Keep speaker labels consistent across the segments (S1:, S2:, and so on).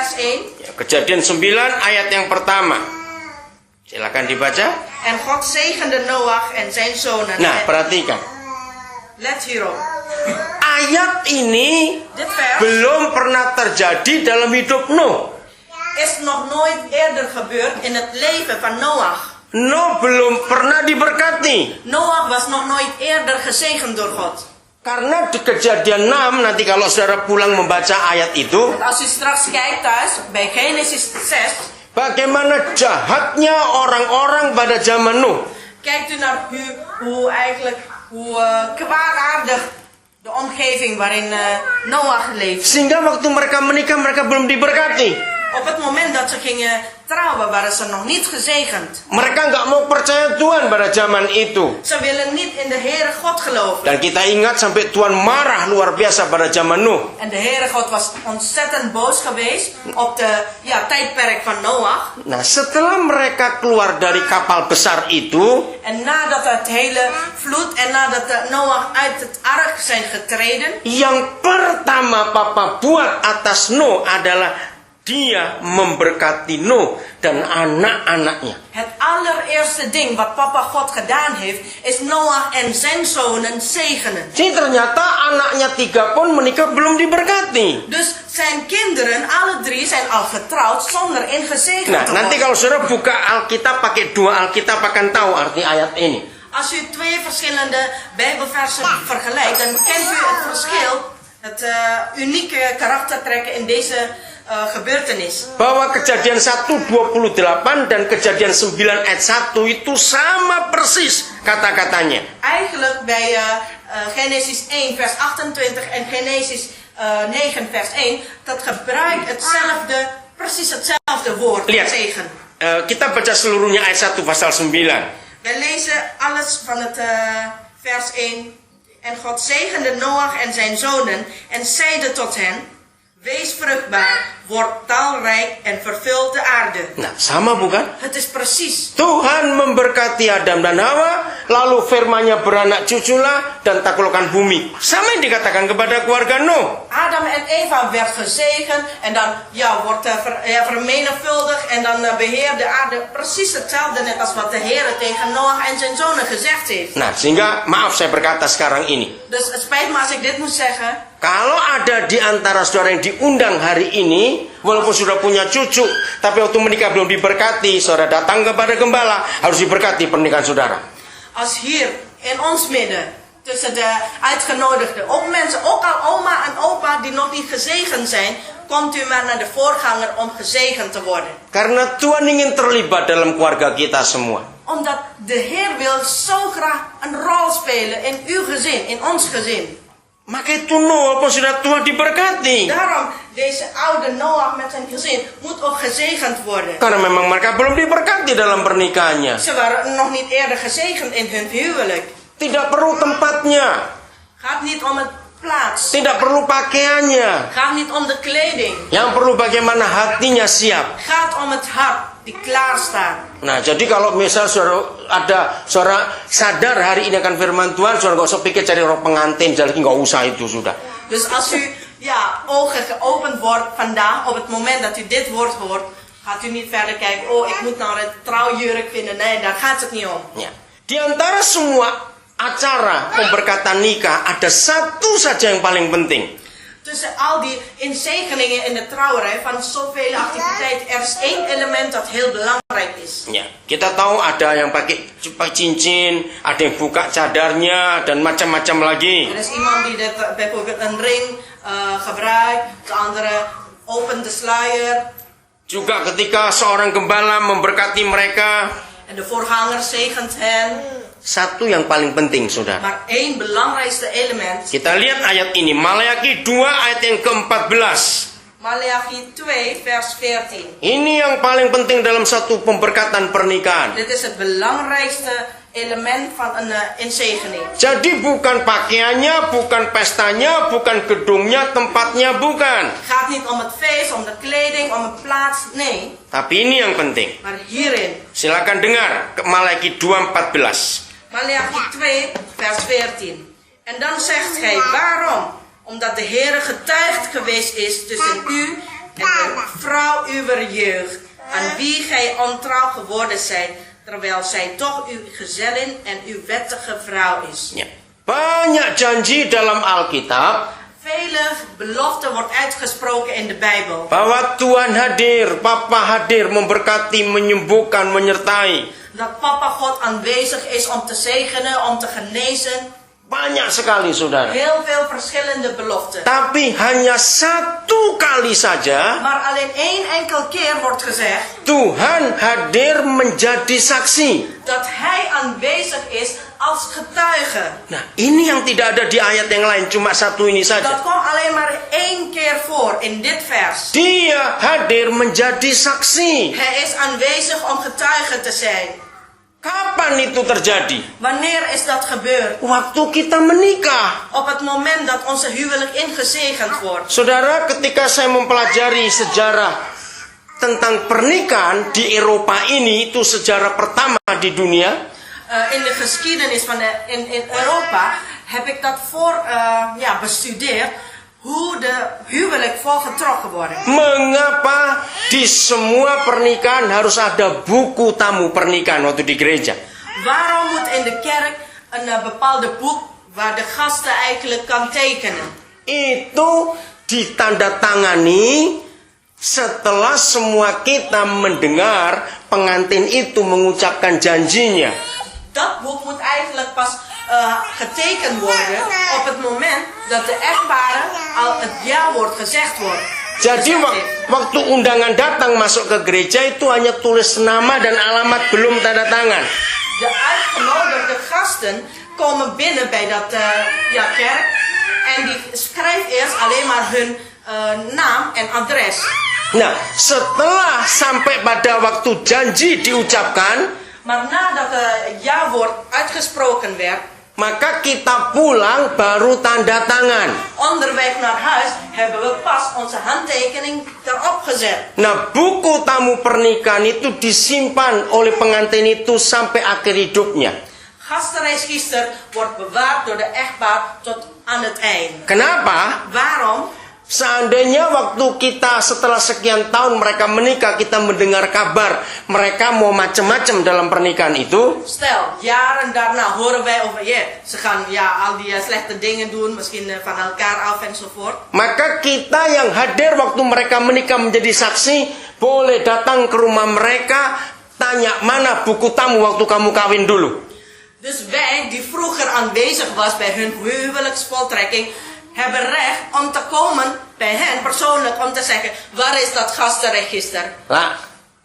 S1: vers 1.
S2: Ya, Kejadian 9 ayat yang pertama. Silakan dibaca.
S1: En God zegende Noach en zijn zonen.
S2: Nah, perhatikan.
S1: Let hierop.
S2: Ayat ini
S1: Dit vers
S2: belum pernah terjadi dalam hidup Nuh.
S1: is nog nooit eerder gebeurd in het leven van Noach.
S2: Nuh belum pernah diberkati.
S1: Noach was nog nooit eerder gezegend door God.
S2: Karena di Kejadian 6, nanti kalau saudara pulang membaca ayat itu,
S1: Want als u straks kijkt thuis bij Genesis 6,
S2: bagaimana jahatnya orang-orang pada zaman Nuh.
S1: kijkt u naar hoe kwaadaardig de omgeving waarin Noach leefde.
S2: Sehingga waktu mereka menikah, mereka belum diberkati.
S1: Op het moment dat ze gingen trouwen, waren ze nog niet gezegend.
S2: Mereka nggak mau percaya Tuhan pada zaman itu.
S1: Ze willen niet in de Heere God geloven.
S2: Dan kita ingat sampai Tuhan marah luar biasa pada zaman Nuh.
S1: En de Heere God was ontzettend boos geweest op de tijdperk van Noach.
S2: Nah, setelah mereka keluar dari kapal besar itu,
S1: En nadat het hele vloed en nadat Noach uit het ark zijn getreden,
S2: yang pertama Papa buat atas Nuh adalah dia memberkati Nuh dan anak-anaknya.
S1: het allereerste ding wat papa God gedaan heeft, is Noach en zijn zonen zegenen.
S2: Jadi ternyata anaknya 3 pun menikah belum diberkati.
S1: Dus zijn kinderen, alle 3, zijn al getrouwd zonder ingezegend
S2: Nah,
S1: te
S2: nanti
S1: worden.
S2: kalau saudara buka Alkitab pakai 2 Alkitab akan tahu arti ayat ini.
S1: Als u 2 verschillende Bijbelversen vergelijkt, dan kent u het verschil, het unieke karaktertrekken in deze gebeurtenis.
S2: Bahwa Kejadian 1:28 dan Kejadian 9 ayat 1 itu sama persis kata-katanya.
S1: Eigenlijk bij Genesis 1 vers 28 en Genesis 9 vers 1, dat gebruikt hetzelfde, precies hetzelfde woord,
S2: Lihat.
S1: zegen.
S2: Kita baca seluruhnya ayat 1 pasal 9.
S1: Wij lezen alles van het vers 1. En God zegende Noach en zijn zonen en zeide tot hen: wees vruchtbaar, word talrijk en vervul de aarde.
S2: Nah, sama bukan?
S1: Het is precies.
S2: Tuhan memberkati Adam dan Hawa, lalu firman-Nya beranak cuculah dan taklukkan bumi. Sama yang dikatakan kepada keluarga Nuh.
S1: Adam en Eva werd gezegend en dan wordt vermenigvuldigd en dan beheert de aarde. Precies hetzelfde net als wat de Heer tegen Noach en zijn zonen gezegd heeft.
S2: Nah, sehingga maaf saya berkata sekarang ini.
S1: Dus het spijt me als ik dit moet zeggen.
S2: Kalau ada di antara saudara yang diundang hari ini, walaupun sudah punya cucu, tapi waktu menikah belum diberkati, saudara datang kepada gembala, harus diberkati pernikahan saudara.
S1: Als hier in ons midden, tussen de uitgenodigden, ook mensen, ook al oma en opa die nog niet gezegend zijn, komt u maar naar de voorganger om gezegend te worden.
S2: Karena Tuhan ingin terlibat dalam keluarga kita semua.
S1: Omdat de Heer wil zo graag een rol spelen in uw gezin, in ons gezin.
S2: Maka itu Nuh, walaupun sudah tua diberkati.
S1: Daarom, deze oude Noach met zijn gezin moet ook gezegend worden.
S2: Karena memang mereka belum diberkati dalam pernikahannya.
S1: Ze waren nog niet eerder gezegend in hun huwelijk.
S2: Tidak perlu tempatnya.
S1: Gaat niet om het plaats.
S2: Tidak perlu pakaiannya.
S1: Gaat niet om de kleding.
S2: Yang perlu bagaimana hatinya siap.
S1: Gaat om het hart die klaar staat.
S2: Nah, jadi kalau misal saudara sadar hari ini akan firman Tuhan, saudara nggak usah pikir cari orang pengantin, jadi nggak usah itu sudah.
S1: Dus als u ogen geopend wordt vandaag, op het moment dat u dit woord hoort, gaat u niet verder kijken, oh ik moet nou een trouwjurk vinden. Nee, daar gaat het niet om.
S2: Ya. Di antara semua acara pemberkatan nikah ada satu saja yang paling penting.
S1: Tussen al die inzegeningen in de trouwerij van zoveel activiteiten, er is één element dat heel belangrijk is.
S2: Ya, kita tahu ada yang pakai cincin, ada yang buka cadarnya dan macam-macam lagi.
S1: Er is iemand die bijvoorbeeld een ring gebruikt, de andere opent de sluier.
S2: Juga ketika seorang gembala memberkati mereka,
S1: En de voorganger zegent hen.
S2: satu yang paling penting, saudara.
S1: Maar één belangrijkste element.
S2: Kita lihat ayat ini, Maleakhi 2 ayat yang ke-14.
S1: Maleakhi 2 vers 14.
S2: Ini yang paling penting dalam satu pemberkatan pernikahan.
S1: Dit is het belangrijkste element van een inzegening.
S2: Jadi bukan pakaiannya, bukan pestanya, bukan gedungnya, tempatnya, bukan.
S1: Het gaat niet om het feest, om de kleding, om een plaats. Nee,
S2: Tapi ini yang penting.
S1: maar hierin.
S2: Silakan dengar Maleakhi 2:14.
S1: Maleakhi 2 vers 14. En dan zegt gij, waarom? Omdat de Heere getuigd geweest is tussen u en de vrouw uw jeugd, aan wie gij ontrouw geworden zijt, terwijl zij toch uw gezellin en uw wettige vrouw is.
S2: Ya. Banyak janji dalam Alkitab
S1: Vele beloften wordt uitgesproken in de Bijbel.
S2: bahwa Tuhan hadir, Papa hadir, memberkati, menyembuhkan, menyertai.
S1: Dat Papa God aanwezig is om te zegenen, om te genezen.
S2: Banyak sekali, saudara.
S1: Heel veel verschillende beloften.
S2: Tapi hanya satu kali saja
S1: Maar alleen één enkel keer wordt gezegd
S2: Tuhan hadir menjadi saksi.
S1: dat Hij aanwezig is als getuige.
S2: Nah, ini yang tidak ada di ayat yang lain, cuma satu ini
S1: Dat
S2: saja.
S1: komt alleen maar één keer voor in dit vers.
S2: Dia hadir menjadi saksi.
S1: Hij is aanwezig om getuige te zijn.
S2: Kapan itu terjadi?
S1: Wanneer is dat gebeurd?
S2: Waktu kita menikah.
S1: Op het moment dat onze huwelijk ingezegend wordt.
S2: Saudara, ketika saya mempelajari sejarah tentang pernikahan di Eropa ini, itu sejarah pertama di dunia.
S1: In de geschiedenis van in Europa heb ik dat bestudeerd. Hoe de huwelijk volgetrokken worden.
S2: Mengapa di semua pernikahan harus ada buku tamu pernikahan waktu di gereja?
S1: Waarom moet in de kerk een bepaalde boek waar de gasten eigenlijk kan tekenen?
S2: Itu ditandatangani setelah semua kita mendengar pengantin itu mengucapkan janjinya.
S1: Dat boek moet eigenlijk pas getekend worden op het moment dat de echtparen al het ja-woord gezegd wordt.
S2: Jadi waktu undangan datang masuk ke gereja itu hanya tulis nama dan alamat, belum tanda tangan.
S1: De uitgenodigde gasten komen binnen bij dat kerk en die schrijft eerst alleen maar hun naam en adres.
S2: Nah, setelah sampai pada waktu janji diucapkan,
S1: maar nadat het ja-woord uitgesproken werd,
S2: maka kita pulang baru tanda tangan.
S1: Onderweg naar huis hebben we pas onze handtekening erop gezet.
S2: Nah, buku tamu pernikahan itu disimpan oleh pengantin itu sampai akhir hidupnya.
S1: Gastenregister wordt bewaard door de echtpaar tot aan het eind.
S2: Kenapa?
S1: Waarom?
S2: Seandainya waktu kita setelah sekian tahun mereka menikah, kita mendengar kabar mereka mau macam-macam dalam pernikahan itu.
S1: Stel, jaren daarna horen wij over ze gaan al die slechte dingen doen, misschien van elkaar af enzovoort.
S2: Maka kita yang hadir waktu mereka menikah menjadi saksi, boleh datang ke rumah mereka, tanya mana buku tamu waktu kamu kawin dulu.
S1: Dus wij die vroeger aanwezig was bij hun huwelijksvoltrekking, hebben recht om te komen bij hen persoonlijk om te zeggen, waar is dat gastenregister?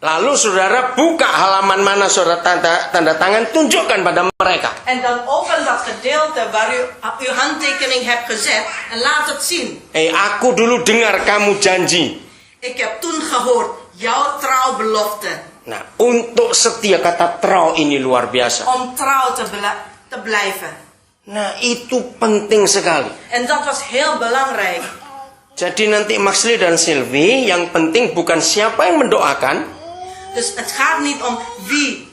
S2: Lalu saudara buka halaman mana saudara tanda tangan, tunjukkan pada mereka.
S1: En dan open dat gedeelte waar u uw handtekening hebt gezet en laat het zien.
S2: Aku dulu dengar kamu janji.
S1: Ik heb toen gehoord jouw trouwbelofte.
S2: Nah, untuk setia, kata trouw ini luar biasa.
S1: Om trouw te blijven.
S2: Nah, itu penting sekali.
S1: En dat was heel belangrijk.
S2: Jadi nanti Maxley dan Sylvie, yang penting bukan siapa yang mendoakan.
S1: Dus het gaat niet om wie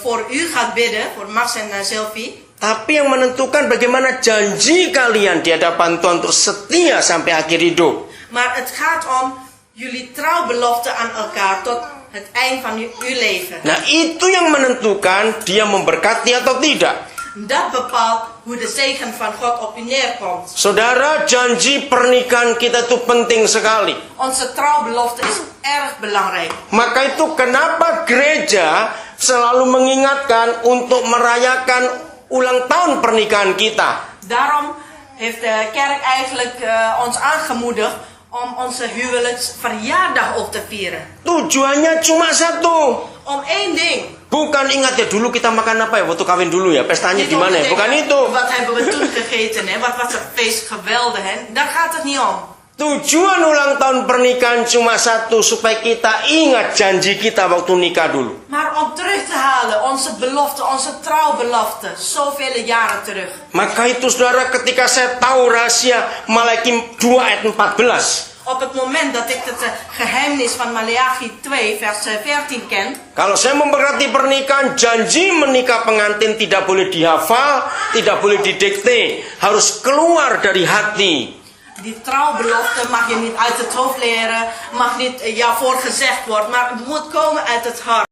S1: voor u gaat bidden, voor Max en Sylvie.
S2: Tapi yang menentukan bagaimana janji kalian di hadapan Tuhan untuk setia sampai akhir hidup.
S1: Maar het gaat om jullie trouwbelofte aan elkaar tot het eind van uw leven.
S2: Nah, itu yang menentukan dia memberkati atau tidak.
S1: Dat bepaalt hoe de zegen van God op u neerkomt.
S2: Saudara, janji pernikahan kita itu penting sekali.
S1: Onze trouwbelofte is erg belangrijk.
S2: Maka itu kenapa gereja selalu mengingatkan untuk merayakan ulang tahun pernikahan kita.
S1: Daarom heeft de kerk eigenlijk ons aangemoedigd om onze huwelijksverjaardag op te vieren.
S2: Tujuannya cuma satu.
S1: Om één ding.
S2: Bukan ingat ya dulu kita makan apa ya waktu kawin dulu ya, pestanya di mana ya, bukan itu.
S1: Wat hebben we toen gegeten, hè? Wat was het feest geweldig, hè? Daar gaat het niet om.
S2: Tujuan ulang tahun pernikahan cuma satu, supaya kita ingat janji kita waktu nikah dulu.
S1: Maar om terug te halen onze belofte, onze trouwbelofte, zoveel jaren terug.
S2: Maka itu saudara, ketika saya tahu rahasia Malaki 2 ayat 14.
S1: Op het moment dat ik het geheimnis van Maleagi 2 vers 14 ken.
S2: Kalau saya memberkati pernikahan, janji menikah pengantin tidak boleh dihafal, tidak boleh didikte, harus keluar dari hati.
S1: Die trouwbelofte mag je niet uit het hoofd leren, mag niet jou voorgezegd worden, maar het moet komen uit het hart.